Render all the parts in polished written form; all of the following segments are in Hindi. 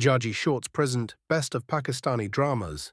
Jaji Shorts present Best of Pakistani Dramas.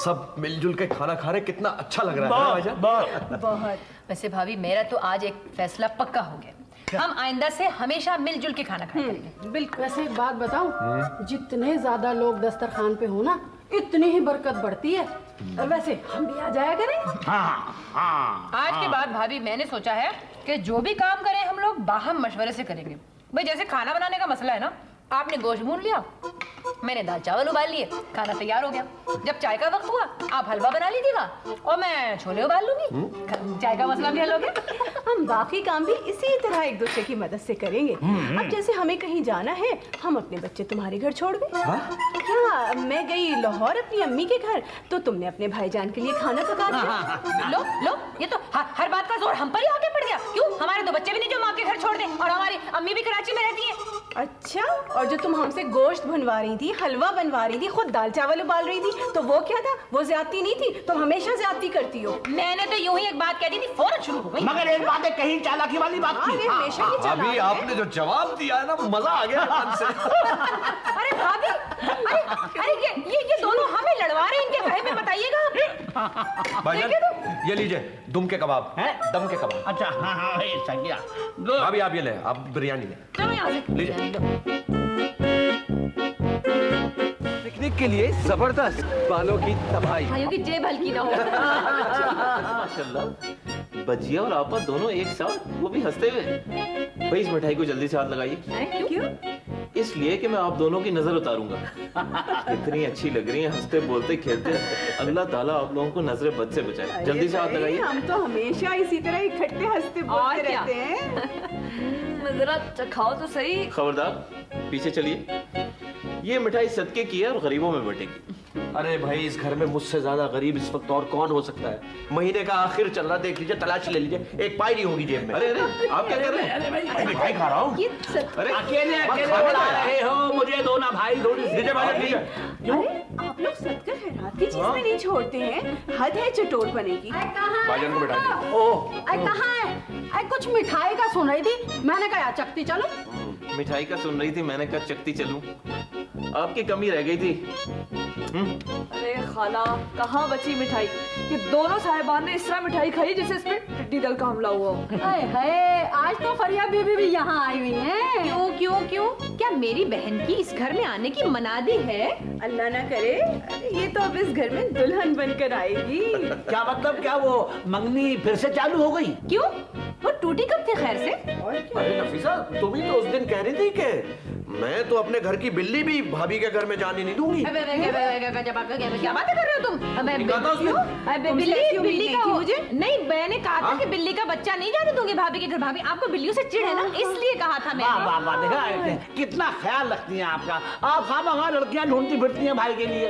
सब मिलजुल के खाना खा रहे, कितना अच्छा लग रहा है भाईजान। बहुत। वैसे भाभी मेरा तो आज एक फैसला पक्का हो गया, हम आइंदा से हमेशा मिलजुल के खाना खाया करेंगे। बिल्कुल। वैसे एक बात बताऊं, जितने ज्यादा लोग दस्तरखान पे हो ना, इतनी ही बरकत बढ़ती है। और वैसे हम भी आ जाया करें। आज के बाद भाभी मैंने सोचा है कि जो भी काम करें हम लोग बाहम मशवरे से करेंगे। भाई जैसे खाना बनाने का मसला है ना, आपने गोश्त भून लिया, मैंने दाल चावल उबाल लिए, खाना तैयार हो गया। जब चाय का वक्त हुआ आप हलवा बना लीजिएगा और मैं छोले उबाल लूंगी, चाय का मसला भी हल हो गया। हम बाकी काम भी इसी तरह एक दूसरे की मदद से करेंगे। अब जैसे हमें कहीं जाना है, हम अपने बच्चे तुम्हारे घर छोड़ गए। क्या मैं गई लाहौर अपनी अम्मी के घर, तो तुमने अपने भाईजान के लिए खाना पका दिया। लो लो, ये तो हर बात का जोर हम पर ही आके पड़ गया। क्यों? हमारे तो बच्चे भी नहीं जो माँ के घर छोड़ दें, और हमारी अम्मी भी कराची में रहती है। अच्छा, और जो तुम हमसे गोश्त भुनवा रही थी, हलवा बनवा रही थी, खुद दाल चावल उबाल रही थी, तो वो क्या था? वो ज्यादती नहीं थी? तुम हमेशा ज्यादती करती हो। मैंने तो यूं ही एक बात कह दी थी, फौरन शुरू हो गई। मगर एक बात है, कहीं चालाकी वाली बात थी। हमेशा ही चालाक अभी है। आपने जो जवाब दिया है ना, मजा आ गया मन से। अरे भाभी, अरे ये दोनों हमें लड़वा रहे हैं, इनके बारे में बताइएगा। भाईजान ये लीजिए दुम के कबाब, दम के कबाब। अच्छा हाँ, सही गया। भाभी आप ये ले, आप बिरयानी ले चलो यहाँ से लीजिए। पिकनिक के लिए जबरदस्त बालों की तबाही। भाइयों की जेब हल्की ना हो। माशाल्लाह, बजिया और आपा दोनों एक साथ, वो भी हंसते हुए। भाई इस मिठाई को जल्दी से हाथ लगाइए। क्यों? इसलिए कि मैं आप दोनों की नजर उतारूंगा। इतनी अच्छी लग रही हैं, हंसते बोलते खेलते। अल्लाह ताला आप लोगों को नजर बद से बचाए। जल्दी से हाथ लगाइए। हम तो हमेशा इसी तरह इकट्ठे हंसते बोलते रहते हैं। जरा चखाओ तो सही। खबरदार, पीछे चलिए। ये मिठाई सदके की है और गरीबों में बटेगी। अरे भाई इस घर में मुझसे ज्यादा गरीब इस वक्त और कौन हो सकता है? महीने का आखिर चल रहा, देख लीजिए, तलाशी ले लीजिए, एक पाई नहीं होगी जेब में। अरे अरे आप क्या कर रहे हैं? भाई मिठाई खा रहा हूँ। अरे अकेले अकेले बुला रहे हो मुझे, दो ना भाई, थोड़ी लीजिए भाई लीजिए। अरे आप लोग सदका खैरात की चीज में नहीं छोड़ते हैं, हद है चटोर बने की। भाईजान को मिठाई। ओह कहाँ है? अरे कुछ मिठाई का सुन रही थी, मैंने कहा चखती चलो। मिठाई का सुन रही थी, मैंने कहा चखती चलूं। आपकी कमी रह गई थी। अरे खाला, कहाँ बची मिठाई? ये दोनों साहिबान ने इस तरह मिठाई खाई जैसे इसमें टिड्डी दल का हमला हुआ हो। अरे है, आज तो फरिया बीबी भी यहाँ आई हुई है। क्यों क्यों क्यों? क्या मेरी बहन की इस घर में आने की मनादी है? अल्लाह ना करे, अरे ये तो अब इस घर में दुल्हन बनकर आएगी। क्या मतलब? क्या वो मंगनी फिर से चालू हो गई? क्यों? वो टूटी कब थे खैर से? अरे नफीसा, तुम ही तो उस दिन कह रही थी कि मैं तो अपने घर की बिल्ली भी भाभी के घर में जाने नहीं दूंगी। क्या बातें कर रहे हो तुम? बिल्ली का मुझे नहीं, मैंने कहा था कि बिल्ली का बच्चा नहीं जाने दूंगी भाभी के घर। भाभी आपको बिल्लियों से चिढ़ है ना, इसलिए कहा था वाह मैंने। वाह वाह, देखा कितना ख्याल रखती हैं आपका। आप खामखा लड़कियां ढूंढती फिरती हैं भाई के लिए।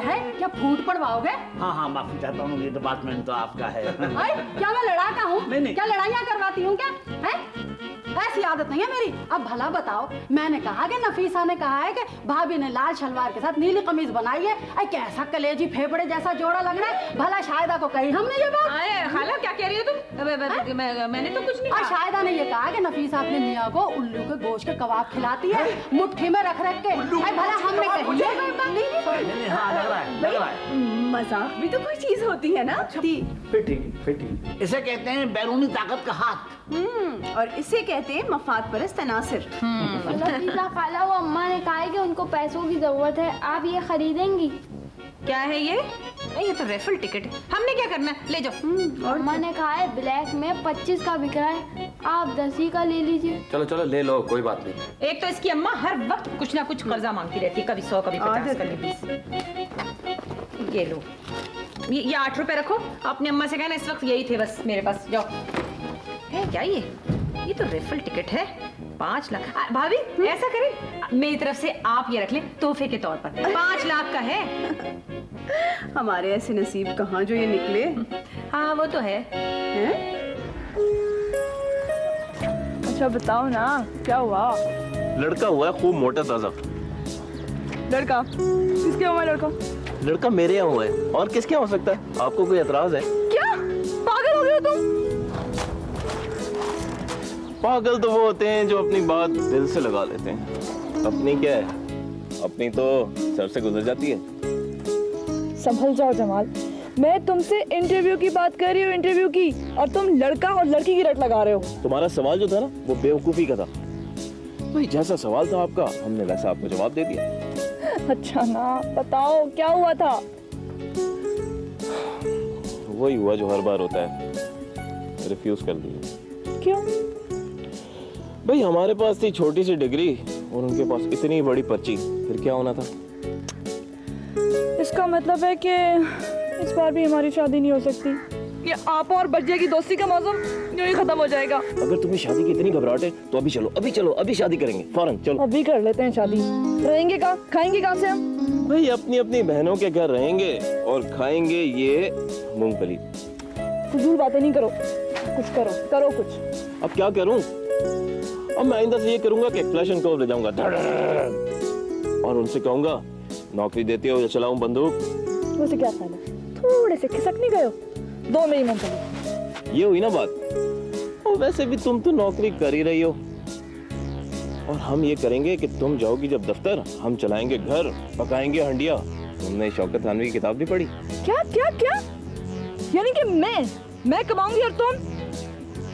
है क्या फूट पड़वाओगे? हाँ हाँ, माफी चाहता हूँ, ये डिपार्टमेंट तो आपका है। क्या मैं लड़ाका हूँ? नहीं। क्या लड़ाइयाँ करवाती हूँ क्या? है? ऐसी आदत नहीं है मेरी। अब भला बताओ, मैंने कहा कि नफीसा ने कहा है कि भाभी ने लाल शलवार के साथ नीली कमीज बनाई है। अरे कैसा कलेजी फेफड़े जैसा जोड़ा लग रहा है। भला शायदा को कही हमने ये बात? अरे खाला क्या कह रही हो तुम? मैंने तो कुछ नहीं और कहा। शायदा ने ये कहा कि नफीसा अपने मियाँ को उल्लू के गोश्त के कबाब खिलाती है, मुट्ठी में रख रख के। अरे भला हमने कही है? नहीं, हाँ लग रहा है, लग रहा है। मजाक भी तो कोई चीज होती है ना। फिटिंग। इसे कहते हैं बैरूनी ताकत का हाथ। और इसे कहते हैं मफाद परस्त तनासिर। लतीफा खाला, वो अम्मा ने कहा है कि उनको पैसों की जरूरत है, आप ये खरीदेंगी? क्या है ये? ये तो रेफल टिकट है, हमने क्या करना है? ले जाओ। अम्मा ने कहा है ब्लैक में 25 का बिक रहा है, आप 10 ही का ले लीजिए। चलो चलो ले लो, कोई बात नहीं। एक तो इसकी अम्मा हर वक्त कुछ ना कुछ कर्जा मांगती रहती है, कभी 100 कभी 50 कभी 20। ये लो, ये 8 रुपए रखो, अपनी अम्मा से कहना इस वक्त यही थे बस मेरे पास। जाओ। है क्या ये तो रेफल टिकट है, 5 लाख। भाभी ऐसा करें, मेरी तरफ से आप ये रख लें तोहफे के तौर पर। 5 लाख का है। हमारे ऐसे नसीब कहाँ जो ये निकले। हाँ वो तो है। अच्छा बताओ ना, क्या हुआ? लड़का हुआ है खूब मोटा ताजा। लड़का? किसके हुआ लड़का? लड़का मेरे यहाँ हुआ है, और किसके यहाँ हो सकता है? आपको कोई एतराज है? क्या पागल हो गए हो तुम? पागल तो वो होते हैं जो अपनी बात दिल से लगा लेते हैं। अपनी क्या है, अपनी तो सर से गुजर जाती है। संभल जाओ जमाल, मैं तुमसे इंटरव्यू की बात कर रही हूँ, इंटरव्यू की, और तुम लड़का और लड़की की रट लगा रहे हो। तुम्हारा सवाल जो था ना वो बेवकूफ़ी का था भाई, जैसा सवाल था आपका हमने वैसा आपको जवाब दे दिया। अच्छा ना, बताओ क्या हुआ था? वही हुआ जो हर बार होता है, रिफ्यूज कर दिया। क्यों? भाई हमारे पास थी छोटी सी डिग्री और उनके पास इतनी बड़ी पर्ची, फिर क्या होना था? इसका मतलब है कि इस बार भी हमारी शादी नहीं हो सकती। ये आप और बजिया की दोस्ती का मौसम यूं ही खत्म हो जाएगा। अगर तुम्हें शादी की इतनी घबराहट है तो अभी चलो, अभी चलो, अभी शादी करेंगे फौरन, चलो। अभी कर लेते हैं शादी। रहेंगे कहाँ, खाएंगे कहाँ से हम? भाई अपनी अपनी बहनों के घर रहेंगे और खाएंगे ये मूंगफली। फजूल बातें नहीं करो, कुछ करो, करो कुछ। अब क्या करूं? अब मैं आइंदा से ये करूंगा कि फ्लैश एंड कर्व ले जाऊंगा और उनसे कहूंगा नौकरी देते हो या चलाऊं बंदूक। वैसे क्या ख्याल है, थोड़े से खिसक नहीं गए हो? दो मेरी मूंगफली। ये हुई ना बात। और वैसे भी तुम तो नौकरी कर ही रही हो और हम ये करेंगे कि तुम जाओगी जब दफ्तर, हम चलाएंगे घर, पकाएंगे हंडिया। तुमने शौकत थानवी की किताब नहीं पढ़ी? क्या क्या क्या? यानी कि मैं कमाऊंगी और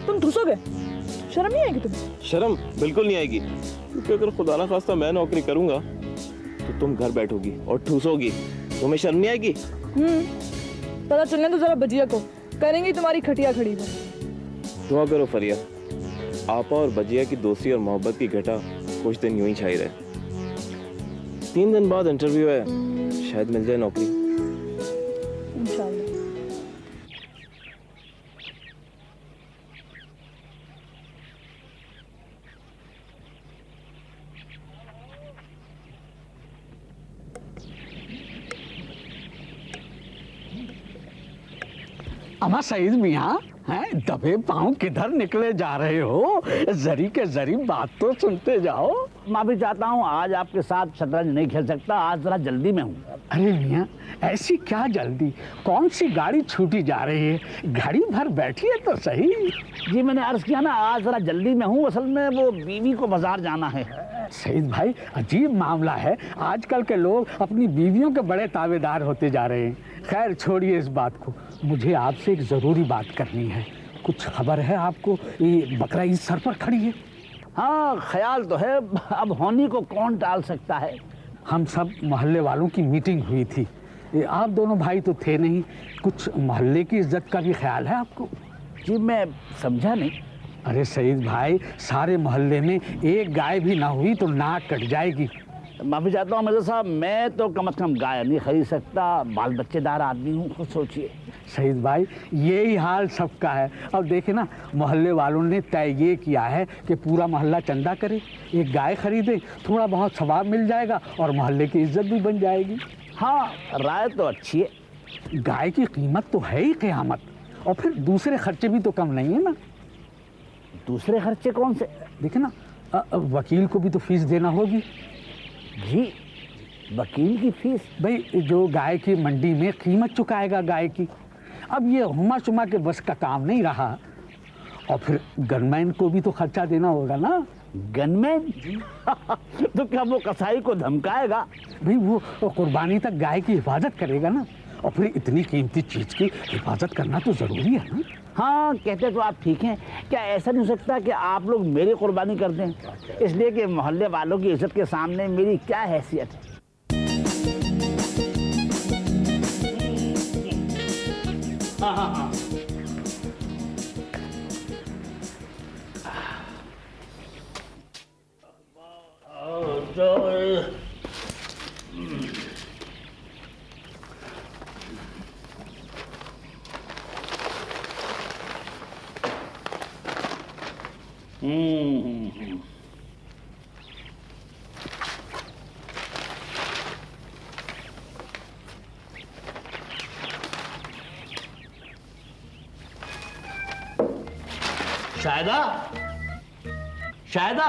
तुम ठूसोगे? शर्म नहीं आएगी तुम्हें? शर्म बिल्कुल नहीं आएगी, क्योंकि अगर खुदा ना खास्ता मैं नौकरी करूंगा तो तुम घर बैठोगी और ठूसोगी, तुम्हें शर्म नहीं आएगी? पता चलने तो जरा बजिया को, करेंगी तुम्हारी खटिया खड़ी में। दुआ करो फरिया, आपा और बजिया की दोस्ती और मोहब्बत की घटा कुछ दिन यूं ही छाई रहे। 3 दिन बाद इंटरव्यू है, शायद मिल जाए नौकरी। इंशाल्लाह। अमा सईद मियाँ हैं, दबे पाँव किधर निकले जा रहे हो? जरी के जरी बात तो सुनते जाओ। मैं भी चाहता हूँ आज आपके साथ शतरंज नहीं खेल सकता, आज जरा जल्दी में हूँ। अरे मियाँ ऐसी क्या जल्दी, कौन सी गाड़ी छूटी जा रही है? घड़ी भर बैठिए तो सही। जी मैंने अर्ज किया ना, आज जरा जल्दी में हूँ, असल में वो बीवी को बाजार जाना है। सईद भाई अजीब मामला है, आजकल के लोग अपनी बीवियों के बड़े ताबेदार होते जा रहे हैं। खैर छोड़िए इस बात को, मुझे आपसे एक ज़रूरी बात करनी है। कुछ खबर है आपको? ये बकरा ईद सर पर खड़ी है। हाँ ख्याल तो है, अब होनी को कौन टाल सकता है। हम सब मोहल्ले वालों की मीटिंग हुई थी, आप दोनों भाई तो थे नहीं, कुछ मोहल्ले की इज्जत का भी ख्याल है आपको? जी मैं समझा नहीं। अरे सईद भाई, सारे मोहल्ले में एक गाय भी ना हुई तो नाक कट जाएगी। माफी चाहता हूँ मिर्जा साहब, मैं तो कम से कम गाय नहीं खरीद सकता, बाल बच्चेदार आदमी हूँ, खुद सोचिए। सईद भाई यही हाल सबका है। अब देखे ना, मोहल्ले वालों ने तय ये किया है कि पूरा मोहल्ला चंदा करे, एक गाय खरीदे, थोड़ा बहुत सवाब मिल जाएगा और मोहल्ले की इज्जत भी बन जाएगी। हाँ राय तो अच्छी है। गाय की कीमत तो है ही क़यामत, और फिर दूसरे खर्चे भी तो कम नहीं है ना। दूसरे खर्चे कौन से? देखे ना, वकील को भी तो फीस देना होगी। जी वकील की फीस? भाई जो गाय की मंडी में कीमत चुकाएगा गाय की, अब ये हुमा चुमा के बस का काम नहीं रहा। और फिर गनमैन को भी तो खर्चा देना होगा ना। गनमैन? तो क्या वो कसाई को धमकाएगा? भाई वो कुर्बानी तक गाय की हिफाजत करेगा ना, और फिर इतनी कीमती चीज की हिफाजत करना तो जरूरी है ना। हाँ कहते तो आप ठीक हैं, क्या ऐसा नहीं हो सकता कि आप लोग मेरी कुर्बानी कर दें, इसलिए कि मोहल्ले वालों की इज्जत के सामने मेरी क्या हैसियत है। हाँ हाँ हाँ शायदा, शायदा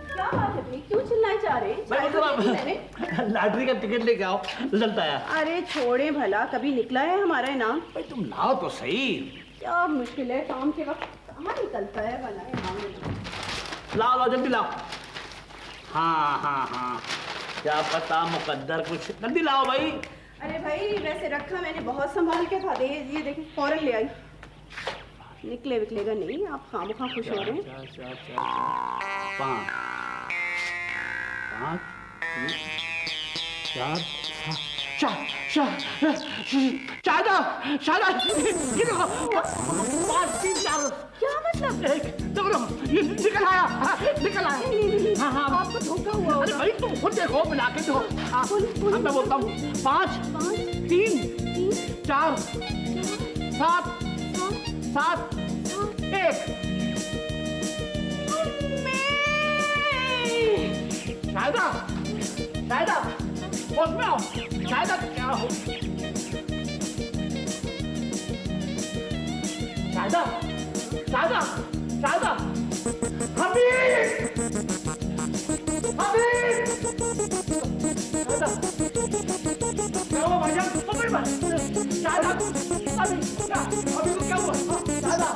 क्या बात है भाई, क्यों चिल्लाए जा रहे हैं? लॉटरी का टिकट लेके आओ, रिजल्ट आया। अरे छोड़े भला, कभी निकला है हमारा इनाम? भाई तुम लाओ तो सही। क्या मुश्किल है, काम के वक्त कहाँ निकलता है भला इनाम? लाओ लाओ जल्दी लाओ। हाँ हाँ हाँ क्या पता मुकद्दर कुछ, जल्दी लाओ भाई। अरे भाई वैसे रखा मैंने बहुत संभाल के था, दे ये देखिए फौरन ले आई। निकले विकलेगा नहीं, आप खामखा खुश हो रहे हैं। 5 4 क्या मतलब? निकल आया। हाँ हाँ आपको धोखा हुआ होगा। अरे भाई तुम खुद देखो, मिला के देखो। मैं बोलता हूँ 5 3 4 7 7 1। शायदा होश में आओ। शायदा क्या हो? शायदा हबीब क्या हुआ भाईजान? शायदा अभी क्या हुआ? शायदा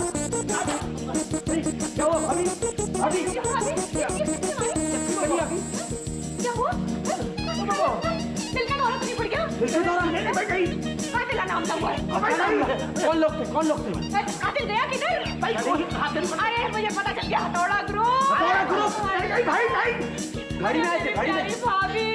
क्या हुआ? अभी क्या हुआ? दिल का दौरा तो नहीं पड़ गया? कातिल नाम था हुआ है। कौन लोग थे? कातिल गया किधर? अरे मुझे पता चल गया, हथौड़ा ग्रुप। भाई गाड़ी में आए थे, गाड़ी में। भाभी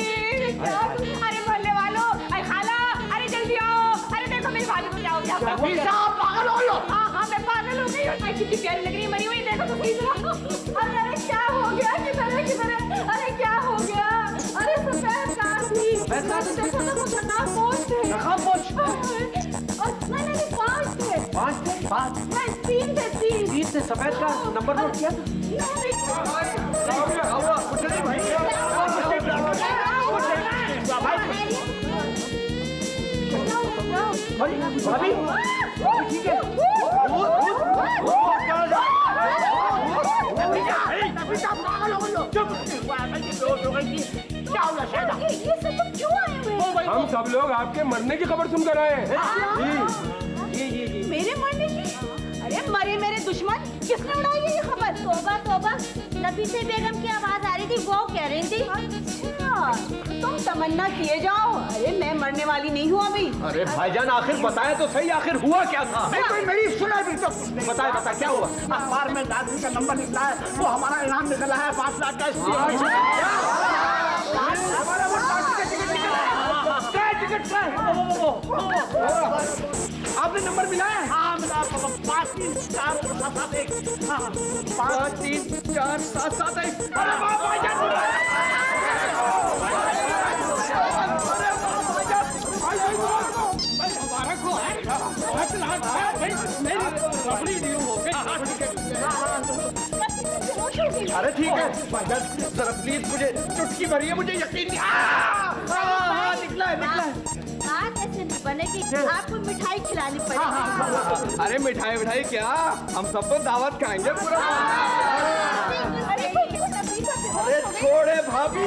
अरे मोहल्ले वालों, अरे खाला, अरे जल्दी आओ। अरे देखो मेरी भाभी को क्या हो गया। पागल हो गए। हाँ मैं पागल हो गई हूँ। कितनी प्यारी लग रही है मरी हुई, देखो तो सही तरह। अरे क्या हो गया? किधर? अरे क्या हो गया? अरे सफेद कार थी। देखो ना वो खतरनाक पोस्ट थे। कहाँ पोस्ट? और नहीं 5 थे। 5 थे? 5 नहीं 3 थे। 3 से सफेद का नंबर नोट किया था। कुछ नहीं भाई। भाभी ठीक है। ये सब लोग क्यों आए हुए हैं? हम सब लोग आपके मरने की खबर सुनकर आए हैं। मेरे मरने की? अरे मरे मेरे दुश्मन, किसने उड़ाई है ये खबर? तौबा नफीसे बेगम की आवाज आ रही थी, वो कह रही थी। अच्छा तुम तमन्ना किए जाओ। अरे मैं मरने वाली नहीं हूँ अभी। अरे भाईजान आखिर बताए तो सही, आखिर हुआ क्या था? मेरी सुना भी तो बताए क्या हुआ? अखबार में आदमी का नंबर निकला है, वो हमारा इनाम निकला है 5 लाख का। आपने नंबर मिला है? हाँ मिला। 5 3 4 7 1। 5 3 4 7 7 1। अरे भाईजान मुबारक हो। 5 लाख अरे ठीक है भाईजान, जरा प्लीज मुझे चुटकी भरी है, मुझे यकीन नहीं। निकला है। बात ऐसे नहीं बनेगी, आपको मिठाई खिलानी पड़ेगी। अरे मिठाई क्या, हम सब तो दावत खाएंगे पूरा। अरे छोड़े भाभी,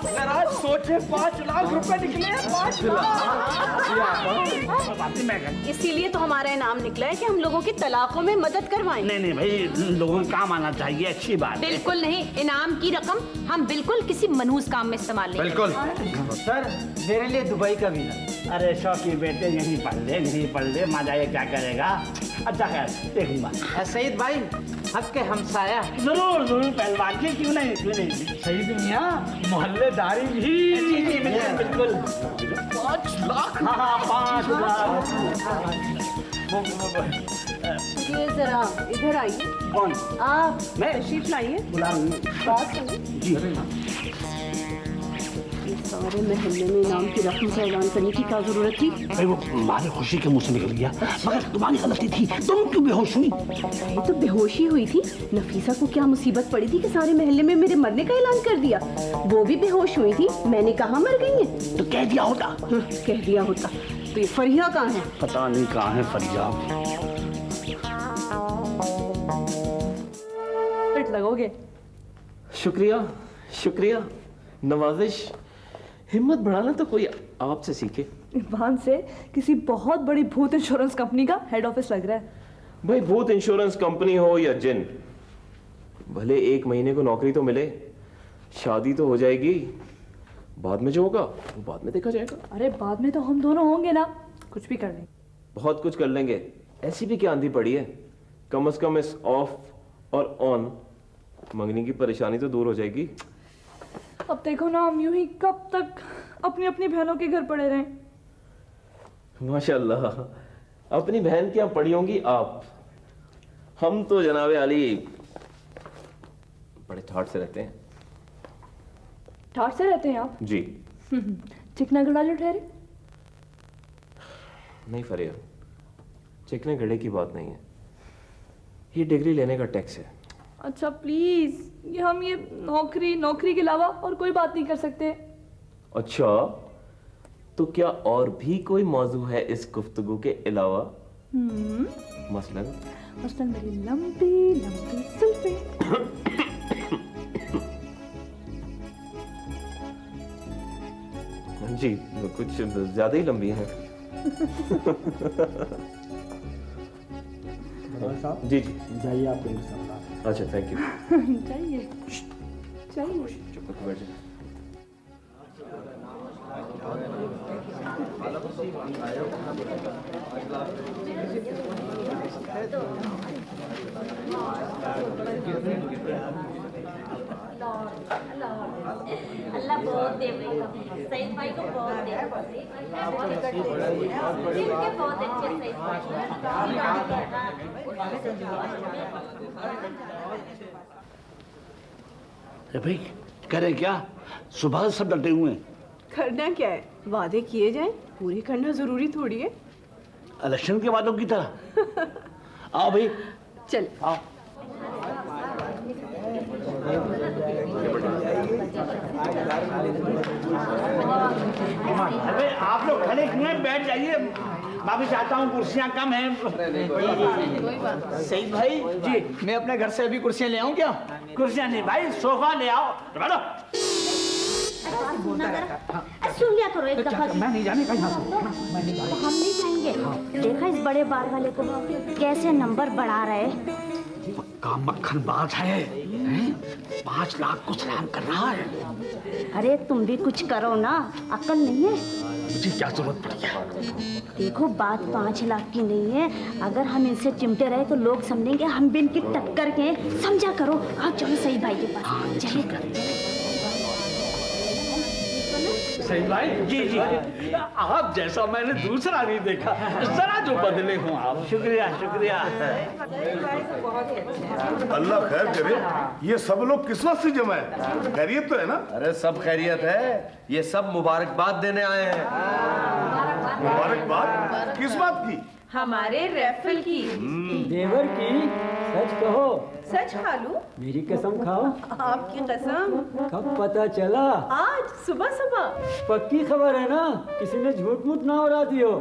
जरा सोचे 5 लाख रुपए निकले हैं। 5 लाख। इसीलिए तो हमारा इनाम निकला है कि हम लोगों की तलाकों में मदद करवाएं। नहीं भाई, लोगों को काम आना चाहिए, अच्छी बात है। बिल्कुल नहीं, इनाम की रकम हम बिल्कुल किसी मनहूस काम में इस्तेमाल नहीं बिल्कुल। सर मेरे लिए दुबई का वीजा। अरे शौकी बेटे यहीं पढ़ ले, माँ जाए क्या करेगा। अच्छा खैर देखूंगा। सईद भाई हक के हमसाया। जरूर पहलवान जी, क्यों नहीं। सही दुनिया मोहल्लेदारी भी। जी बिल्कुल। 5 लाख। हाँ 5 लाख। ये जरा इधर आइए। कौन? आप मैं? तशरीफ लाइए। बुला रही हूँ। बात सुनिए। जी। सारे महल्ले में इनाम की रकम का ऐलान करने की क्या जरूरत थी? भाई वो हमारे खुशी के मुंह से निकल गया, मगर तुम्हारी गलती थी। तुम क्यों बेहोश हुई? ये तो बेहोशी हुई थी। नफीसा को क्या मुसीबत पड़ी थी कि सारे महल्ले में मेरे मरने का ऐलान कर दिया? वो भी बेहोश हुई थी, मैंने कहा मर गई है। तो कह दिया होता। कह दिया होता। तो ये फरिया कहाँ है? पता नहीं कहाँ है फरिया। पेट लगोगे। शुक्रिया नवाजिश। हिम्मत बढ़ाना तो कोई आपसे सीखे। इरफान से किसी बहुत बड़ी भूत इंश्योरेंस कंपनी का हेड ऑफिस लग रहा है। भाई भूत इंश्योरेंस कंपनी हो या जिन, भले 1 महीने को नौकरी तो मिले, शादी तो हो जाएगी, बाद में जो होगा वो बाद में देखा जाएगा। अरे बाद में तो हम दोनों होंगे ना, कुछ भी कर लेंगे। बहुत कुछ कर लेंगे, ऐसी भी क्या आंधी पड़ी है, कम से कम इस ऑफ और ऑन मंगनी की परेशानी तो दूर हो जाएगी। अब देखो ना, हम यूं ही कब तक अपनी अपनी बहनों के घर पड़े रहें। माशाल्लाह, अपनी बहन क्या पड़ी होंगी आप, हम तो जनाबे आली बड़े ठाट से रहते हैं। ठाट से रहते हैं आप? जी। चिकना गड़ालू ठहरे? नहीं फरिया, चिकने गड़े की बात नहीं है, ये डिग्री लेने का टैक्स है। अच्छा प्लीज, ये हम ये नौकरी के अलावा और कोई बात नहीं कर सकते? अच्छा, तो क्या और भी कोई मौजू है इस गुफ्तगू के अलावा? मसलन मेरी लंबी लंबी जुल्फें। जी, कुछ ज्यादा ही लंबी हैं। साहब जी जी, जाइए आपके लिए सब। अच्छा थैंक यू। चाहिए चाहिए। चुप करके बैठ जाए। अल्लाह बहुत दे सईद भाई को बहुत दे बहुत अच्छे सईद भाई कह रहे क्या, सुबह से सब डटे हुए हैं। करना क्या है, वादे किए जाएं, पूरी करना जरूरी थोड़ी है। इलेक्शन के वादों की तरह। आओ भाई चल आओ। अरे आप लोग खड़े क्यों हैं, बैठ जाइए। माफी चाहता हूँ, कुर्सियाँ कम हैं। सईद भाई जी, मैं अपने घर से अभी कुर्सियाँ ले आऊँ क्या? कुर्सियाँ नहीं भाई, सोफा ले आओ। बैठो। सुन लिया करो एक दफा। मैं नहीं जाने का यहाँ से, मैं नहीं जाने। हम नहीं जाएंगे। देखा इस बड़े बाल वाले को कैसे नंबर बढ़ा रहे। पक्का मक्खन बात है, 5 लाख को सलाम कर रहा है। अरे तुम भी कुछ करो ना, अकल नहीं है? मुझे क्या जरूरत पड़ी है? देखो बात 5 लाख की नहीं है, अगर हम इनसे चिमटे रहे तो लोग समझेंगे हम भी इनकी टक्कर के। समझा करो। आओ चलो सईद भाई के पास चलिए। सईद भाई जी जी, आप जैसा मैंने दूसरा नहीं देखा, जरा जो बदले हो आप। शुक्रिया शुक्रिया। अल्लाह खैर करे, ये सब लोग किस वक्त से जमा है, खैरियत तो है ना? अरे सब खैरियत है, ये सब मुबारकबाद देने आए हैं। मुबारकबाद किस बात की? हमारे रैफल की। देवर की, सच कहो। सच खालू? मेरी कसम खाओ। आपकी कसम? कब पता चला? आज सुबह सुबह। पक्की खबर है ना, किसी ने झूठ मूठ ना उड़ा दियो।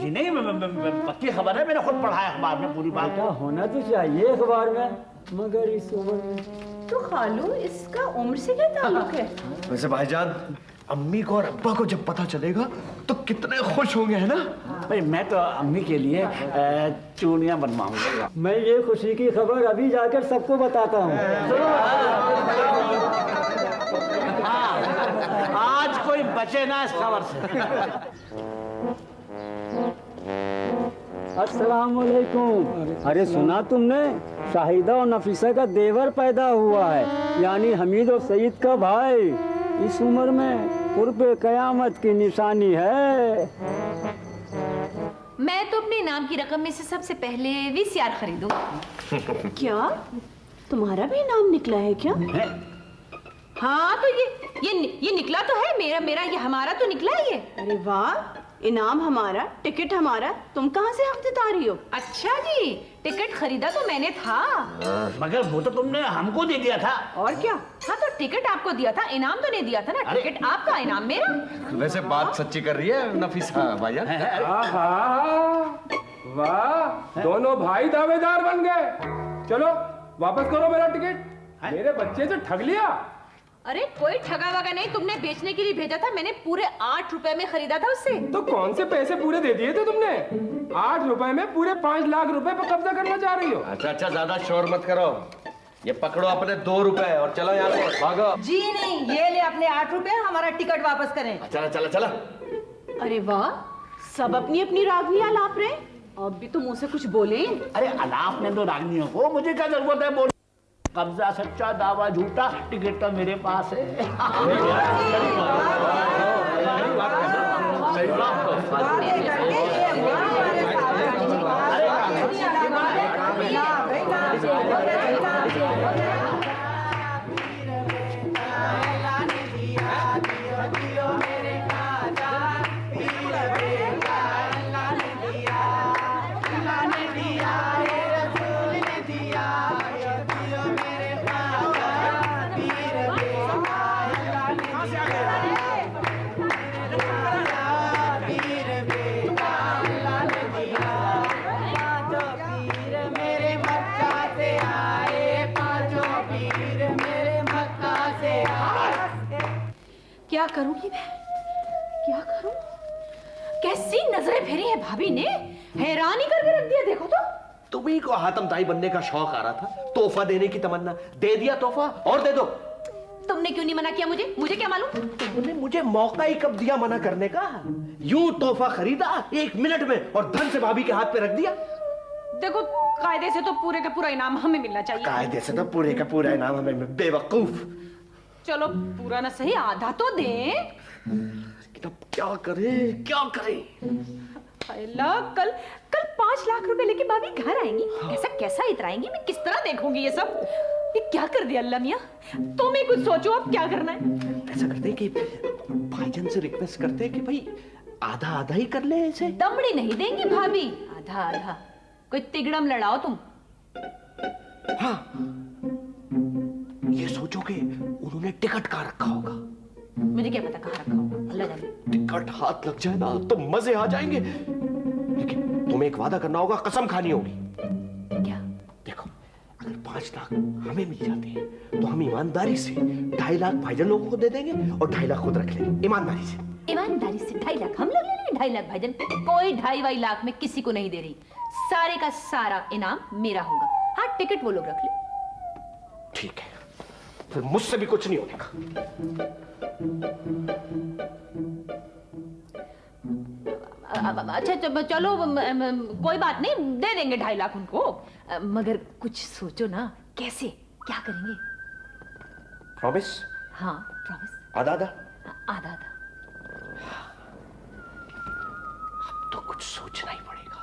जी नहीं, पक्की खबर है, मैंने खुद पढ़ा है अखबार में पूरी बात। होना तो चाहिए अखबार में, मगर इस उम्र में। तो खालू इसका उम्र से क्या ताल्लुक है? वैसे भाईजान, अम्मी को और अब्बा को जब पता चलेगा तो कितने खुश होंगे, है ना? भाई मैं तो अम्मी के लिए चूड़ियाँ बनवाऊंगा। मैं ये खुशी की खबर अभी जाकर सबको बताता हूँ। हाँ, आज कोई बचे ना इस खबर से। अस्सलाम वालेकुम। अरे सुना तुमने, शाहिदा और नफीसा का देवर पैदा हुआ है, यानी हमीद और सईद का भाई। इस उम्र में कुर्बे कयामत की निशानी है। मैं तो अपने इनाम की रकम में से सबसे पहले वीसीआर खरीदूंगी। क्या तुम्हारा भी इनाम निकला है क्या? हाँ तो ये निकला तो है, मेरा ये हमारा तो निकला है ये। अरे वाह, इनाम हमारा, टिकट हमारा, तुम कहाँ से हक जता रही हो? अच्छा जी, टिकट खरीदा तो मैंने था, मगर वो तो तुमने हमको दे दिया था। और क्या? हाँ तो टिकट आपको दिया था, इनाम तो नहीं दिया था ना। टिकट आपका, इनाम मेरा। वैसे बात सच्ची कर रही है नफीसा भाईजान। वाह, दोनों भाई दावेदार बन गए। चलो वापस करो मेरा टिकट, मेरे बच्चे से ठग लिया। अरे कोई ठगा वगा नहीं, तुमने बेचने के लिए भेजा था, मैंने पूरे 8 रुपए में खरीदा था उससे। तो कौन से पैसे पूरे दे दिए थे तुमने? 8 रुपए में पूरे 5 लाख रुपए पर कब्जा करना चाह रही हो? अच्छा, ज्यादा शोर मत करो। ये पकड़ो अपने 2 रुपए और चलो यहाँ से, भागो। जी नहीं, ये ले अपने 8 रुपए, हमारा टिकट वापस करें। चला चला चला। अरे वाह, सब अपनी अपनी रागनी आलाप रहे। अब भी तो मुंह से कुछ बोले। अरे अलाप ने तो रागनियों को, मुझे क्या जरूरत है बोल। कब्जा सच्चा, दावा झूठा, टिकट तो मेरे पास है। क्या करूंगी मैं, क्या करूं? कैसी नजरें फेरी है भाभी ने, हैरान ही करके रख दिया। देखो तो तुम्ही को हातम ताई बनने का शौक आ रहा था, तोहफा देने की तमन्ना, दे दिया तोहफा, और दे दो। तुमने क्यों नहीं मना किया मुझे? मुझे क्या मालूम? तुमने मुझे मौका ही कब दिया मना करने का? यूं तोहफा खरीदा 1 मिनट में और धन से भाभी के हाथ पे रख दिया। देखो, कायदे से तो पूरे का पूरा इनाम हमें मिलना चाहिए। कायदे से तो पूरे का पूरा इनाम हमें, बेवकूफ। चलो पूरा ना सही, आधा तो दें। अब क्या करें, क्या करें? अल्लाह, कल 5 लाख रुपए लेके भाभी घर आएंगी। कैसा कैसा इतराएंगी, मैं किस तरह देखूंगी ये सब? ये क्या कर दिया अल्लाह मियां? तुम ही कुछ सोचो, अब क्या करना है? ऐसा करते हैं कि भाईजान से रिक्वेस्ट करते हैं कि भाई आधा आधा ही कर ले ऐसे। दमड़ी नहीं देंगी भाभी, आधा आधा। कोई तिगड़म लड़ाओ तुम। हाँ, ये सोचो कि उन्होंने टिकट कहाँ रखा होगा। मुझे क्या पता कहाँ रखा होगा, अल्लाह जाने। टिकट हाथ लग जाए ना तो मजे आ जाएंगे। लेकिन तुम्हें एक वादा करना होगा, कसम खानी होगी। क्या? देखो, अगर 5 लाख हमें मिल जाते हैं तो हम ईमानदारी से 2.5 लाख भाईजान लोगों को दे देंगे और 2.5 लाख खुद रख लेंगे। ईमानदारी से। ईमानदारी से 2.5 लाख हम लोग ले लेंगे? 2.5 लाख भाईजान, कोई 2.5 लाख में किसी को नहीं दे रही। सारे का सारा इनाम मेरा होगा। हाँ, टिकट वो लोग रख ले। ठीक है, फिर मुझसे भी कुछ नहीं होने का। अच्छा चलो, कोई बात नहीं, दे देंगे 2.5 लाख उनको। मगर कुछ सोचो ना, कैसे क्या करेंगे? प्रॉमिस? हाँ प्रॉमिस। आधा आधा? आधा आधा। अब तो कुछ सोचना ही पड़ेगा।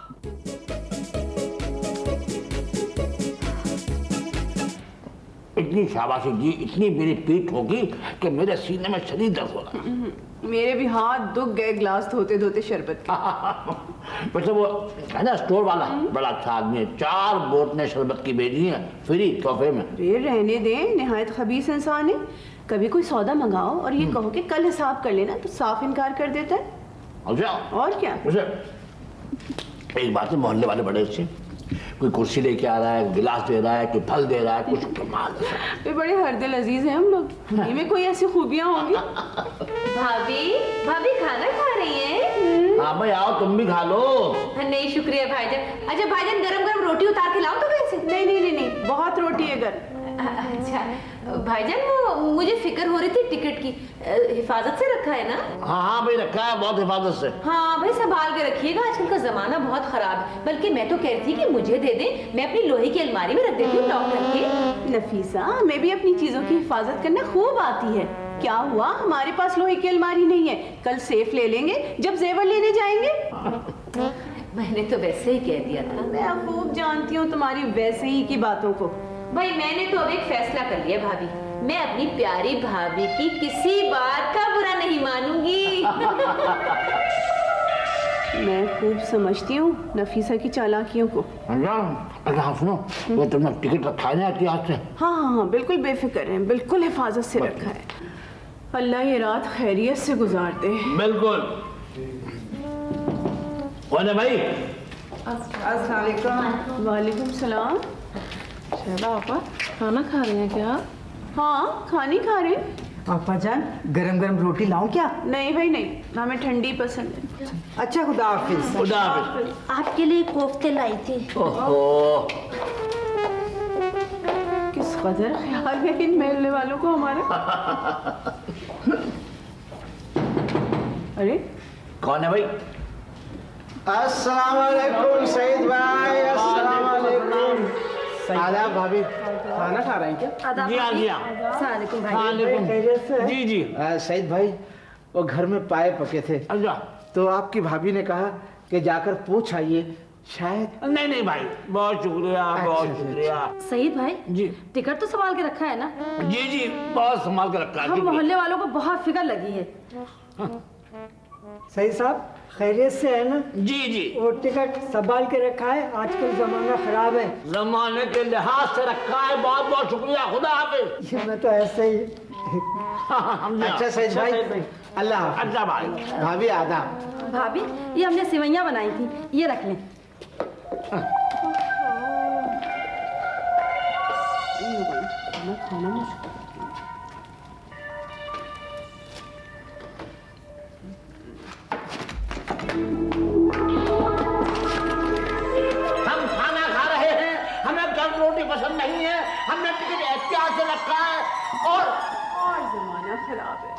इतनी शाबाशी दी, इतनी मेरी पीठ होगी कि मेरे सीने में शरीर दर्द हो रहा। मेरे भी हाथ दुख गए गिलास धोते धोते शरबत के। वैसे वो है ना स्टोर वाला, बड़ा अच्छा आदमी है। 4 बोतलें शरबत की भेजी हैं फ्री तोहफे में। अरे रहने दें, निहायत खबीस इंसान है। कभी कोई सौदा मंगाओ और ये कहो कि कल हिसाब कर लेना, तो साफ इनकार कर देता है। अच्छा, और क्या? वैसे एक बात है, मोहल्ले वाले बड़े अच्छे, कोई कुर्सी लेके आ रहा है, गिलास दे रहा है, कोई फल दे रहा है, कुछ कमाल है। वे बड़े हरदिल अजीज हैं हम लोग। इनमें कोई ऐसी खूबियां होंगी। भाभी खाना खा रही हैं? हाँ भाई आओ, तुम भी खा लो। नहीं शुक्रिया भाईजान। अच्छा भाईजान, गरम गरम रोटी उतार के लाओ तो कैसे? नहीं, बहुत रोटी है घर। अच्छा भाईजान, वो मुझे फिक्र हो रही थी टिकट की, हिफाजत से रखा है ना? हाँ भाई रखा है, बहुत हिफाजत से। हाँ भाई, संभाल के रखिएगा, आजकल का जमाना बहुत खराब है। बल्कि मैं तो कह रही थी कि मुझे दे दें, मैं अपनी लोहे की अलमारी में रख देती हूँ लॉक करके। नफीसा, मैं भी अपनी चीजों की हिफाजत करना खूब आती है। क्या हुआ, हमारे पास लोहे की अलमारी नहीं है, कल सेफ ले लेंगे जब जेवर लेने जाएंगे। मैंने तो वैसे ही कह दिया था। मैं खूब जानती हूँ तुम्हारी वैसे ही की बातों को। भाई मैंने तो अब एक फैसला कर लिया भाभी, मैं अपनी प्यारी भाभी की किसी बात का बुरा नहीं मानूंगी। मैं खूब समझती हूँ नफीसा की चालाकियों को। अच्छा सुनो, वो तुमने टिकट रखा है ना एहतियात से? हाँ, बिल्कुल बेफिक्र है, बिल्कुल हिफाजत से रखा है। अल्लाह ये रात खैरियत से गुजार दे। बिल्कुल। कौन है भाई? अस्सलाम वालेकुम। वालेकुम सलाम। शहबा आपा खाना खा रहे हैं क्या? हाँ, खानी खा रहे हैं। आपा जान, गरम गरम रोटी लाऊं क्या? नहीं भाई नहीं, हमें ठंडी पसंद है। अच्छा, खुदा हाफिज। खुदा हाफिज। आपके लिए कोफ्ते लाई थी। ओहो, किस कदर ख्याल है इन मिलने वालों को हमारे। अरे कौन है भाई? अस्सलाम वालेकुम सईद भाई, अस्सलाम वालेकुम। आदाब भाभी, खाना खा रहे हैं क्या? जी हाँ जी हाँ। वालेकुम। जी जी। सईद भाई, वो घर में पाए पके थे, तो आपकी भाभी ने कहा कि जाकर पूछ आइए, शायद। नहीं नहीं भाई, बहुत शुक्रिया, बहुत शुक्रिया। सईद भाई जी, टिकट तो संभाल के रखा है ना? जी जी, बहुत संभाल के रखा है। हम मोहल्ले वालों को बहुत फिक्र लगी है। सही साहब, खैरियत से है ना? जी जी। वो टिकट संभाल के रखा है, आजकल जमाना खराब है। जमाने के लिहाज से रखा है, बहुत बहुत शुक्रिया, खुदा हाफिज। मैं तो ऐसे ही। अच्छा सईद भाई, अल्लाह। अच्छा भाई। भाभी आदाब। भाभी, ये हमने सिवैयां बनाई थी, ये रख लें। हम खाना खा रहे हैं, हमें गर्म रोटी पसंद नहीं है, हमने टिकट एहतियात से रखा है और जमाना खराब है।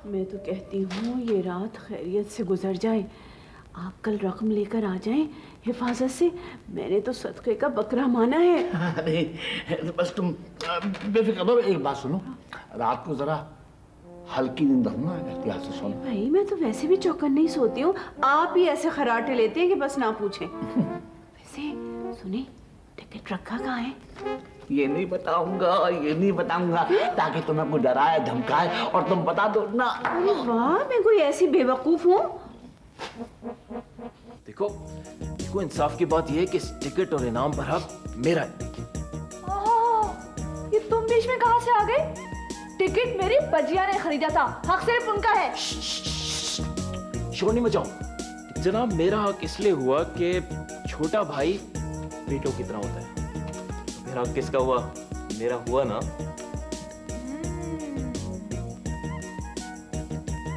मैं तो कहती हूँ ये रात खैरियत से गुजर जाए, आप कल रकम लेकर आ जाएं हिफाजत से। मैंने तो सदक़े का बकरा माना है। अरे बस तुम बेफिक्र हो। एक बात सुनो, रात को जरा हल्की नींद रखना, एहतियात से सोना। भाई मैं तो वैसे भी चौकन नहीं सोती हूँ, आप ही ऐसे खराटे लेते हैं कि बस ना पूछें। वैसे सुने, टिकट रखा कहाँ है? ये नहीं बताऊंगा, ये नहीं बताऊंगा, ताकि तुम्हें कोई डराए धमकाए और तुम बता दो ना। अरे वाह, मैं कोई ऐसी बेवकूफ हूँ? देखो इंसाफ की बात यह है कि इस टिकट और इनाम पर हक मेरा है। ये तुम बीच में कहां से आ गए? टिकट मेरी बजिया ने खरीदा था, हक सिर्फ उनका है। शोर नहीं मचाओ। जनाब, मेरा हक इसलिए हुआ कि छोटा भाई बेटों की तरह होता है। फिर हक किसका हुआ? मेरा हुआ ना।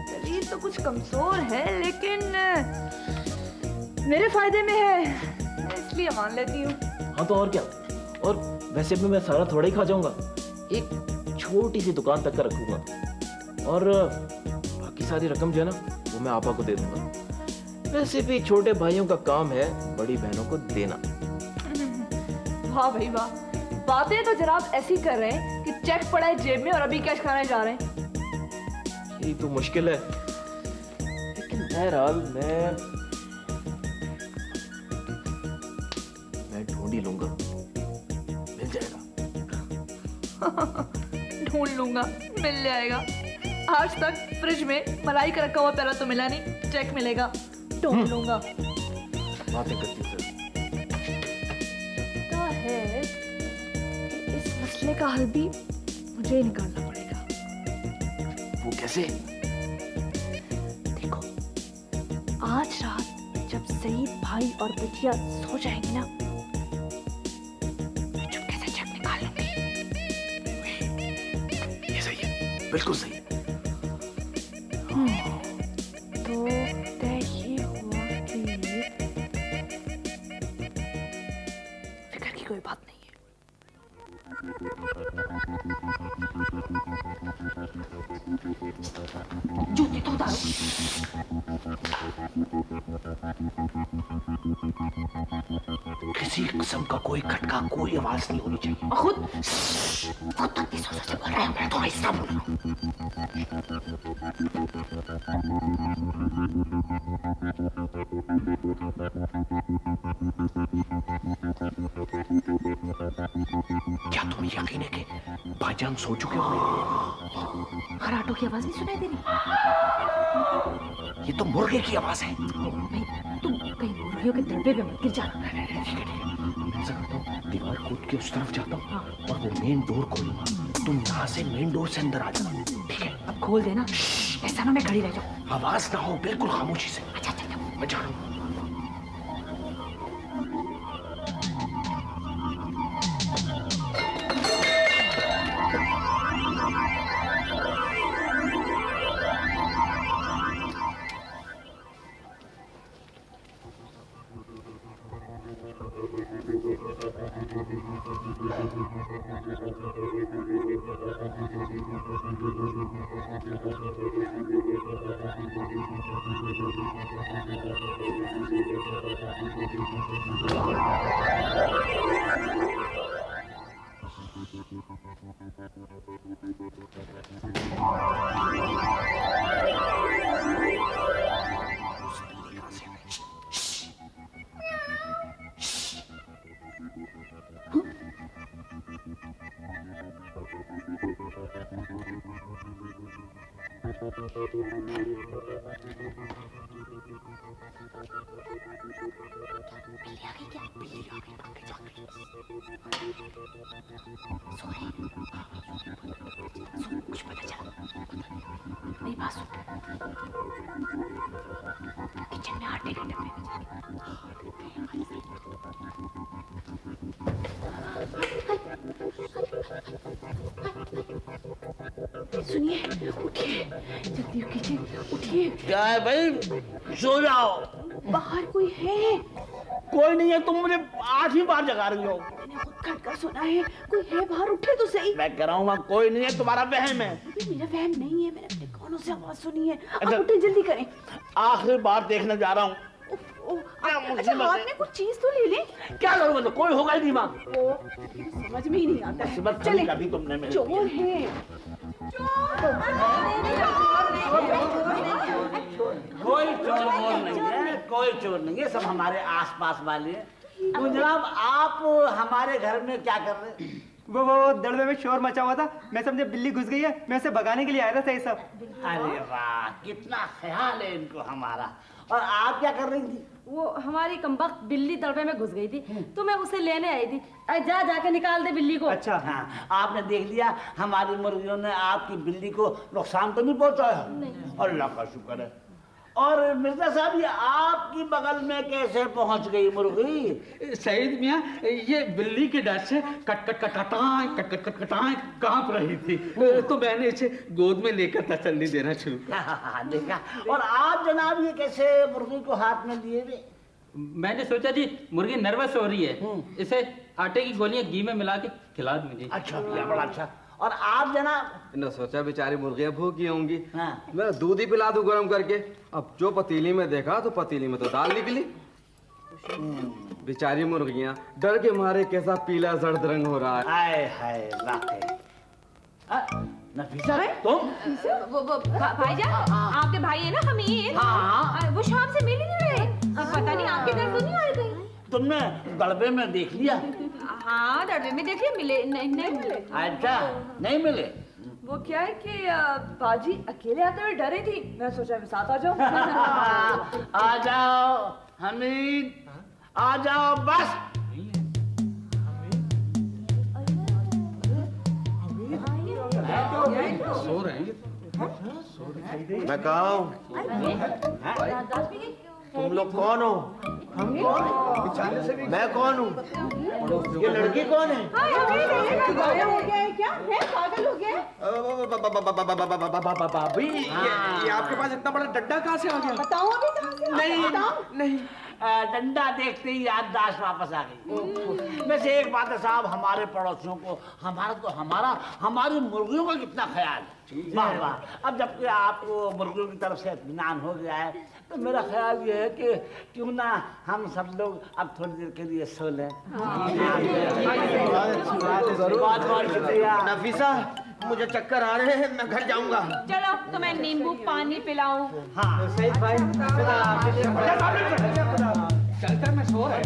दलील तो कुछ कमजोर है, लेकिन मेरे फायदे में है, इसलिए मान लेती हूँ। हाँ तो और क्या। और वैसे भी मैं सारा थोड़ा ही खा जाऊंगा, एक छोटी सी दुकान तक का रखूंगा और बाकी सारी रकम जो है ना वो मैं आपा को दे दूंगा। वैसे भी छोटे भाइयों का काम है बड़ी बहनों को देना। वाह भाई वाह, बातें तो जनाब ऐसी कर रहे हैं कि चेक पड़ा है जेब में और अभी कैश खाने जा रहे हैं। यही तो मुश्किल है, लेकिन बहरहाल मैं ढूंढ ही लूंगा, मिल जाएगा। ढूंढ लूंगा, मिल जाएगा। आज तक फ्रिज में मलाई का रखा हुआ पैरा तो मिला नहीं, चेक मिलेगा, ढूंढ लूंगा। बातें करती सर। है कि इस मसले का हल भी मुझे ही निकालना पड़ेगा। वो कैसे? देखो, आज रात जब सईद भाई और बिटिया सो जाएंगे ना, मैं चुपके से चेक निकाल लूंगी। ये सही है, बिल्कुल सही। तो तय ये हुआ कि फिक्र की कोई बात नहीं है। जूते तो उतारो। किसी किस्म का कोई खटका, कोई आवाज नहीं होनी चाहिए। खुद तक इस वजह से बोल रहा है, मैं थोड़ा हिस्सा बोल क्या तुम्हें यकीन है कि भाईजान सो चुके होंगे? खराटों की आवाज नहीं सुनाई दे रही? ये तो मुर्गे की आवाज है। तुम कहीं मुर्गियों के दड़बे पे मत गिर जाना। मैं ऐसा करता हूँ, दीवार कूद के उस तरफ जाता हूँ और वो मेन डोर खोलूंगा, तुम यहाँ से मेन डोर से अंदर आ जाना, ठीक है? अब खोल देना, ऐसा ना मैं खड़ी रह जाऊँ। आवाज ना हो, बिल्कुल खामोशी से। अच्छा मैं जा रहा हूँ। सुनिए, उठिए, जल्दी कीजिए, उठिए। क्या है भाई? सो जाओ। बाहर कोई है? कोई नहीं है, तुम मुझे 8वीं बार जगा रही हो। मैंने खुद खटका सुना है, कोई है बाहर, उठे तो सही। मैं कह रहा हूँ वहाँ कोई नहीं है, तुम्हारा वहम है। मेरा वहम नहीं है, मैंने अपने कानों से आवाज सुनी है। अब उठे, जल्दी करें। आखिरी बार देखने जा रहा हूँ। अच्छा, हाथ में कुछ चीज तो ले ले। क्या करूँ मैं? कोई होगा ही नहीं वहाँ। समझ में ही नहीं आता है। चले कभी तुमने मेरे चोर है। कोई चोर वोर नहीं है, कोई चोर नहीं है, सब हमारे आसपास वाले हैं। तो जनाब आप हमारे घर में क्या कर रहे हैं? वो दड़बे में शोर मचा हुआ था, मैं समझे बिल्ली घुस गई है, मैं उसे भगाने के लिए आया था। सही सब। अरे वाह, कितना ख्याल है इनको हमारा। और आप क्या कर रही थी? वो हमारी कमबख्त बिल्ली दड़बे में घुस गई थी, तो मैं उसे लेने आई थी। जा जाके निकाल दे बिल्ली को। अच्छा हाँ, आपने देख लिया हमारी मुर्गियों ने आपकी बिल्ली को नुकसान तो नहीं पहुंचाया? नहीं। अल्लाह का शुक्र है। और मिर्जा साहब ये आपकी बगल में कैसे पहुंच गई मुर्गी? सईद मियाँ, ये बिल्ली के डर से कट कट कटाएं कांप रही थी, तो मैंने इसे गोद में लेकर तसल्ली देना शुरू किया। देखा। और आप जनाब ये कैसे मुर्गी को हाथ में लिए हुए? मैंने सोचा जी मुर्गी नर्वस हो रही है, इसे आटे की गोलियां घी में मिला के खिला दूं जी। अच्छा, बड़ा अच्छा। और आप जनाब? मैंने सोचा बेचारी मुर्गियां भूखी होंगी, मैं दूध ही पिला दूं गर्म करके। अब जो पतीली में देखा तो पतीली में तो दाल निकली। बेचारी मुर्गियां डर के मारे कैसा पीला जर्द रंग हो रहा है। हाय हाय नफीसा तुम? वो भाईजान, आपके भाई है ना हमीद? हाँ। वो शाम से मिल ही नहीं रहे। पता नहीं आपके घर तो नहीं आए कहीं। तुमने दड़बे में देख लिया? हाँ, दड़बे में देख लिया, मिले नहीं मिले। अच्छा, नहीं मिले। वो क्या है कि बाजी अकेले आते हुए डरे थी, मैं सोचा मैं साथ आ जाऊं। आ जाओ हमीद, आ जाओ बस। सो रहे हैं। मैं कहा हूँ? तुम लोग कौन हो? हम कौन? मैं कौन हूँ? ये लड़की कौन है? गायब हो गया है क्या? है पागल हो गया? भाभी, ये आपके पास इतना बड़ा डंडा कहाँ से आ गया? बताओ अभी कहाँ से? नहीं नहीं, डंडा देखते ही याददाश्त वापस आ गई। वैसे एक बात है साहब, हमारे पड़ोसियों को हमारी मुर्गियों का कितना ख्याल है। वाह वाह। अब जबकि आपको मुर्गियों की तरफ से इत्मीनान हो गया है, तो मेरा ख्याल ये है कि क्यों ना हम सब लोग अब थोड़ी देर के लिए सो लें। बहुत बहुत शुक्रिया। नफीसा, मुझे चक्कर आ रहे हैं, मैं घर जाऊंगा। चलो तो मैं नींबू पानी पिलाऊं। हाँ सईद भाई, चलकर मैं सो रहा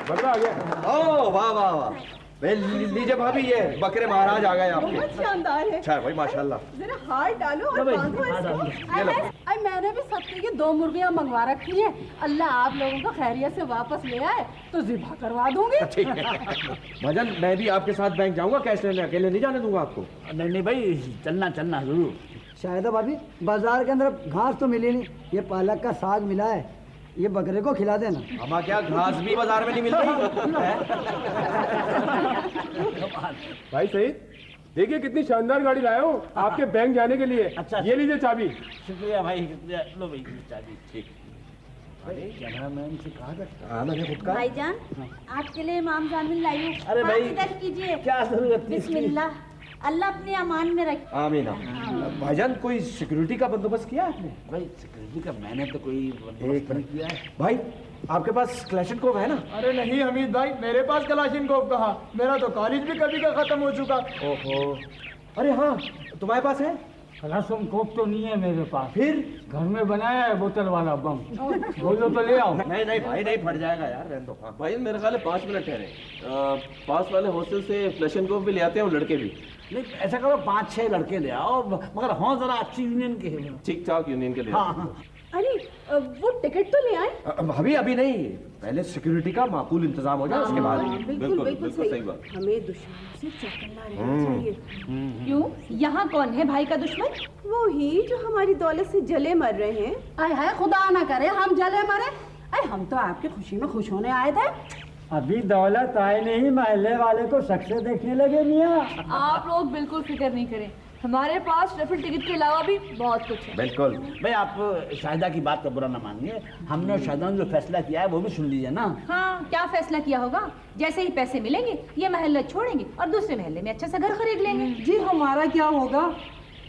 मजा आ गया। ओ वाह वाह वाह, लीजिए भाभी, ये बकरे महाराज आ गए आपके। बहुत शानदार है। अच्छा भाई माशाल्लाह। जरा हार डालो और बांधो इसको। अरे मैंने भी सत्ती की 2 मुर्गियां मंगवा रखी हैं। अल्लाह आप लोगों को खैरियत से वापस ले आए तो ज़िबा करवा दूंगी। ठीक है भाईजान, मैं भी आपके साथ बैंक जाऊंगा कैश लेने, अकेले नहीं जाने दूंगा आपको। नहीं नहीं भाई, चलना चलना जरूर। शायद भाभी बाजार के अंदर घास तो मिली नहीं, ये पालक का साग मिला है, ये बकरे को खिला देना। हमारा क्या घास भी बाजार में नहीं मिल रही। भाई सईद, देखिए कितनी शानदार गाड़ी लाया हूँ आपके बैंक जाने के लिए। अच्छा, ये लीजिए चाबी। शुक्रिया भाई, शुक्रिया। लो भाई चाबी। ठीक। अरे कैमरामैन से कहा था। मैंने खुद कहा। भाईजान, आपके लिए इमाम जामिन लाई हूँ। अरे भाई, इधर कीजिए। क्या जरूरत थी? बिस्मिल्लाह, अल्लाह अपने अमान में रखे। आमीन। भाईजान, कोई सिक्योरिटी का बंदोबस्त किया आपने? भाई सिक्योरिटी का मैंने तो कोई बंदोबस्त नहीं किया है। भाई आपके पास क्लैशनकोव है ना? अरे नहीं हमीद भाई, मेरे पास कलाशिनकोव कहाँ, मेरा तो कॉलेज भी कभी का खत्म हो चुका। ओहो, अरे हाँ, तुम्हारे पास है? कलाशिनकोव तो नहीं है मेरे पास। फिर घर में बनाया है बोतल वाला बम। बोलो तो ले आओ। नहीं नहीं भाई, नहीं फट जाएगा यार, रहने दो। भाई मेरे ख्याल है 5 मिनट ठहरे, पास वाले हॉस्टल से क्लैशनकोव भी ले आते हैं, वो लड़के भी। नहीं ऐसा करो, 5-6 लड़के ले आओ, मगर हाँ जरा अच्छी यूनियन के। ठीक ठाक यूनियन के लिए। हाँ हाँ। अरे वो टिकट तो ले आए। भाभी अभी नहीं, पहले सिक्योरिटी का माकूल इंतजाम हो जाए, उसके बाद। बिल्कुल बिल्कुल सही बात। हमें दुश्मनों से चौकन्ना रहना चाहिए। क्यों? यहाँ कौन है भाई का दुश्मन? वो ही जो हमारी दौलत से जले मर रहे हैं। आय हाय, खुदा ना करे हम जले मरे। अरे हम तो आपकी खुशी में खुश होने आए थे। अभी दौलत आए नहीं, महल्ले वाले को शख्से देखने लगे मियाँ। आप लोग बिल्कुल फिक्र नहीं करें, हमारे पास रफल टिकट के अलावा भी बहुत कुछ है। बिल्कुल भाई, आप शाहिदा की बात का बुरा ना मानिए, हमने और शाहिदा ने जो फैसला किया है वो भी सुन लीजिए ना। हाँ, क्या फैसला किया होगा? जैसे ही पैसे मिलेंगे ये महल्ला छोड़ेंगे और दूसरे महल्ले में अच्छा सा घर खरीद लेंगे। जी हमारा क्या होगा?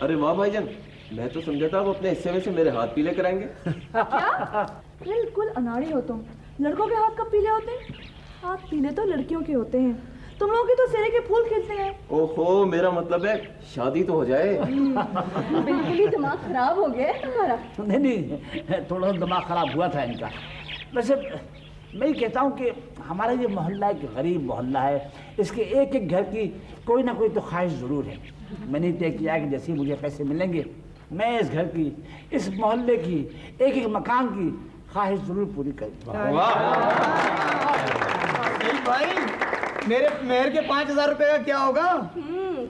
अरे वाह भाईजान, मैं तो समझा था वो अपने हिस्से में से मेरे हाथ पीले कराएंगे। क्या? बिल्कुल अनाड़ी हो तुम। लड़कों के हाथ कब पीले होते हैं? हाथ पीले तो लड़कियों के होते हैं। तुम लोग तो सिरे के फूल खिलते हैं। ओहो, मेरा मतलब है शादी तो हो जाए। बिल्कुल ही दिमाग खराब हो गया है तुम्हारा। नहीं नहीं, थोड़ा सा दिमाग खराब हुआ था इनका। वैसे मैं ये कहता हूँ कि हमारा ये मोहल्ला एक गरीब मोहल्ला है, इसके एक एक घर की कोई ना कोई तो ख्वाहिश ज़रूर है। मैंने तय किया कि जैसे ही मुझे पैसे मिलेंगे मैं इस घर की, इस मोहल्ले की, एक एक मकान की ख्वाहिश ज़रूर पूरी करूँगा। भाई मेरे मेहर के 5000 रुपए का क्या होगा?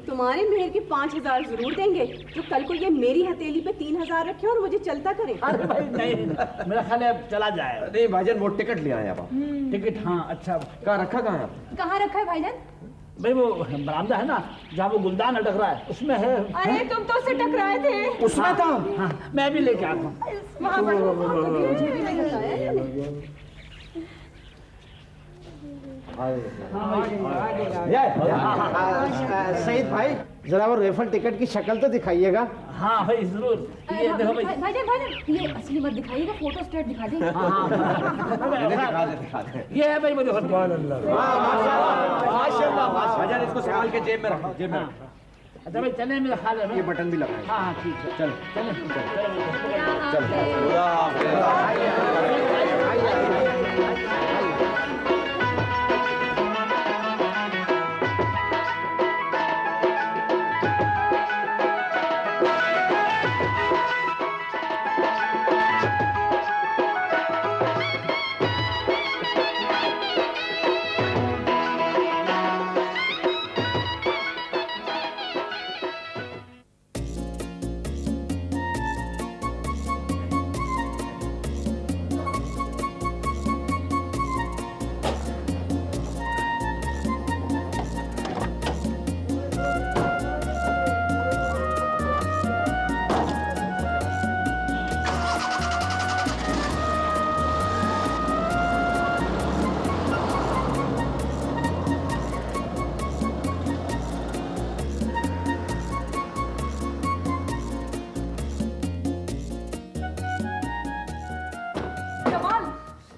तुम्हारे मेहर के 5000 जरूर देंगे, जो कल को ये मेरी हथेली पे 3000 रखे और मुझे चलता करें। अरे भाई नहीं, मेरा ख्याल है अब चला जाए। नहीं भाईजान, वो टिकट ले आए आप। टिकट? हाँ अच्छा। कहाँ रखा, कहाँ है? कहाँ रखा है भाईजान? भाई वो बरामदा है ना, जहाँ वो गुलदान अटक रहा है, उसमें है। अरे तुम तो उससे टकराए थे। उसमें था। हाँ, मैं भी लेके आता हूँ। सईद भाई, जरा वो रेफल टिकट की शक्ल तो दिखाइएगा। हाँ भाई जरूर। ये देखो भाई। भाईजान ये असली मत दिखाइएगा, फोटो स्टेट दिखा देंगे। दिखा दे। ये है भाई मुझे। माशाल्लाह भाईजान, इसको संभाल के जेब में रखो, जेब में रखो। अच्छा भाई चले, मेरा ख्याल है ये बटन भी लगाए। हाँ ठीक है, चल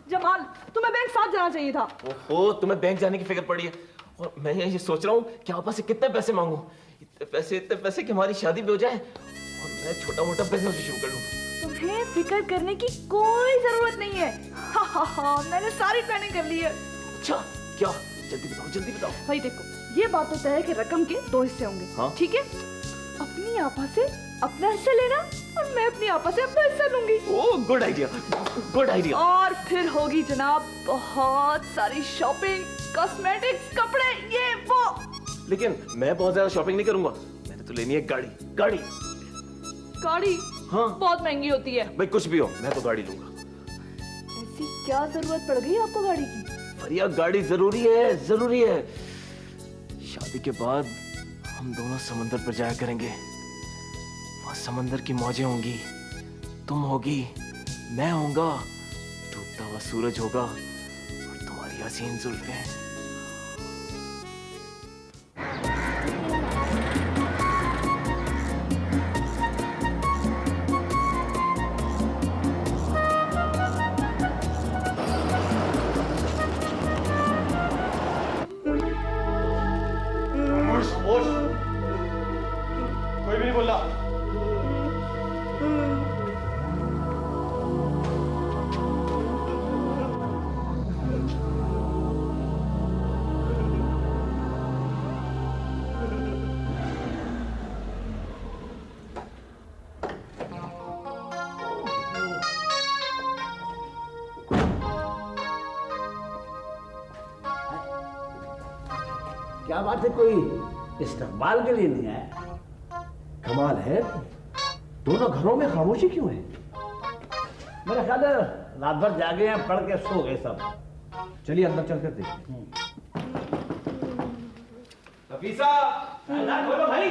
जमाल, तुम्हें बैंक साथ जाना चाहिए था। ओहो, तुम्हें बैंक जाने की फिक्र पड़ी है और मैं ये सोच रहा हूँ कि आपा से कितने पैसे मांगू। इतने पैसे कि हमारी शादी भी हो जाए और मैं छोटा मोटा बिजनेस भी शुरू कर लूँ। तुम्हें फिक्र करने की कोई जरूरत नहीं है। मैंने सारी प्लानिंग कर ली है। अच्छा, क्या जल्दी बताओ जल्दी बताओ। भाई देखो, ये बात तो तय है कि रकम के 2 हिस्से होंगे। हाँ? ठीक है, अपनी आपा से अपना हिस्सा लेना और मैं अपनी आपा से अपना हिस्सा लूंगी। Oh good idea, good idea. और फिर होगी जनाब बहुत सारी शॉपिंग, कॉस्मेटिक्स, कपड़े, ये वो। लेकिन मैं बहुत ज्यादा शॉपिंग नहीं करूंगा, मैंने तो लेनी है गाड़ी। गाड़ी गाड़ी? हाँ बहुत महंगी होती है। भाई कुछ भी हो, मैं तो गाड़ी लूंगा। ऐसी क्या जरूरत पड़ गई आपको गाड़ी की? फरिया गाड़ी जरूरी है, जरूरी है। शादी के बाद हम दोनों समंदर पर जाया करेंगे। वहां समंदर की मौजें होंगी, तुम होगी, मैं होऊंगा, डूबता हुआ सूरज होगा और तुम्हारी हसीन जुल्फें। कोई भी नहीं बोल रहा। क्या बात है, कोई इस्तकबाल के लिए नहीं आया? कमाल है, दोनों घरों में खामोशी क्यों है? मेरा ख्याल है रात भर जागे हैं, पढ़ के सो गए सब। चलिए अंदर चलकर देखते हैं। नफीसा, खोलो भाई।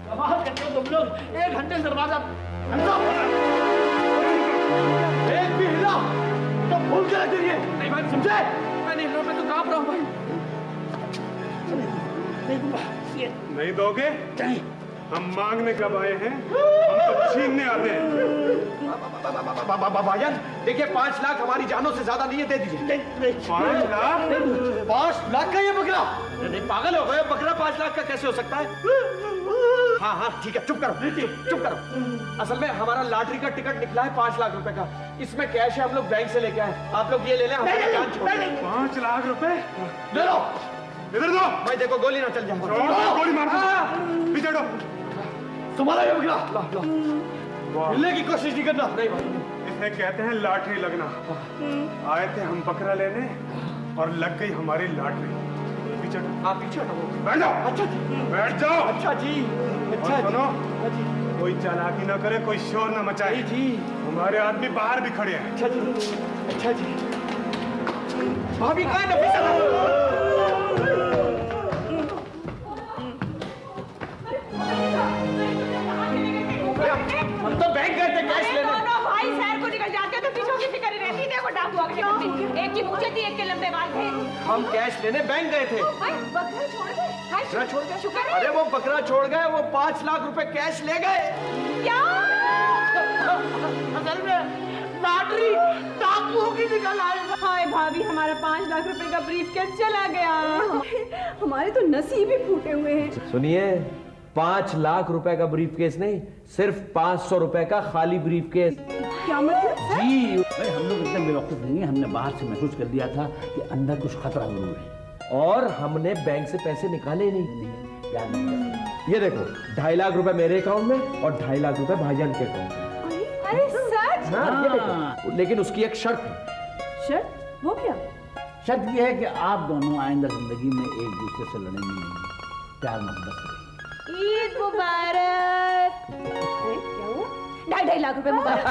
कमाल करते हो तुम लोग, 1 घंटे से दरवाजा एक भी हिला तो भूल के रख दिए। नहीं भाई समझे? मैं नहीं हिला, मैं तो कांप रहा हूँ भाई। नहीं दोगे? हम मांगने कब आए हैं, हम तो छीनने आते हैं। भाईजान देखिए, 5 लाख हमारी जानों से ज्यादा नहीं है, दे दीजिए। 5 लाख? 5 लाख का ये बकरा? नहीं पागल हो गए, बकरा 5 लाख का कैसे हो सकता है? हाँ हाँ ठीक है, चुप करो, चुप करो। असल में हमारा लॉटरी का टिकट निकला है 5 लाख रुपए का। इसमें कैश है, हम लोग बैंक से लेके आए। आप लोग ये ले लें, हमारी जान छोड़ दें। 5 लाख रुपए ले लो। इधर दो भाई देखो गोली ना चल जाए। गोली मार दो, पीछे हटो। तुम्हारा ये बकरा मिलने की कोशिश नहीं करना। नहीं भाई, इसे कहते हैं लॉटरी लगना। आए थे हम बकरा लेने और लग गई हमारी लॉटरी। पीछे हटो। आप पीछे हटो। बैठ जाओ। अच्छा जी, बैठ जाओ। अच्छा जी, अच्छा और सुनो, कोई चालाकी ना करे, कोई शोर ना मचाए जी। हमारे आदमी बाहर भी खड़े हैं। अच्छा जी, अच्छा जी। भाभी कहाँ है नफीसा? हम तो बैंक गए थे कैश लेने। दोनों भाई शहर को निकल जाते तो पीछे की फिक्र रहती। देखो डाकू आगे निकलते, एक की मूंछें थी, एक के लंबे बाल थे। हम कैश लेने बैंक गए थे। बकरा छोड़ गए? बकरा छोड़ गए? शुक्र है। अरे वो बकरा छोड़ गए, वो 5 लाख रुपए कैश ले गए। क्या? असल में लॉटरी डाकुओं की निकल आई। हाय भाभी, हमारा 5 लाख रुपए का ब्रीफकेस चला गया। हमारे तो नसीब ही फूटे हुए हैं। सुनिए, 5 लाख रुपए का ब्रीफकेस नहीं, सिर्फ 500 रुपए का खाली ब्रीफकेस। क्या मतलब? जी भाई, हम लोग इतने बेवकूफ नहीं है, हमने बाहर से महसूस कर दिया था कि अंदर कुछ खतरा जरूर है। और हमने बैंक से पैसे निकाले नहीं। याद नहीं। ये देखो, 2.5 लाख रुपए मेरे अकाउंट में और 2.5 लाख रुपए भाईजान के अकाउंट में। अरे सच? हाँ, ये देखो। लेकिन उसकी एक शर्त है। शर्त? वो क्या? शर्त ये है कि आप दोनों आइंदा जिंदगी में एक दूसरे से लड़ेंगे नहीं, प्यार मोहब्बत से। ईद मुबारक। क्या हुआ? 2.5 लाख रुपए मुबारक।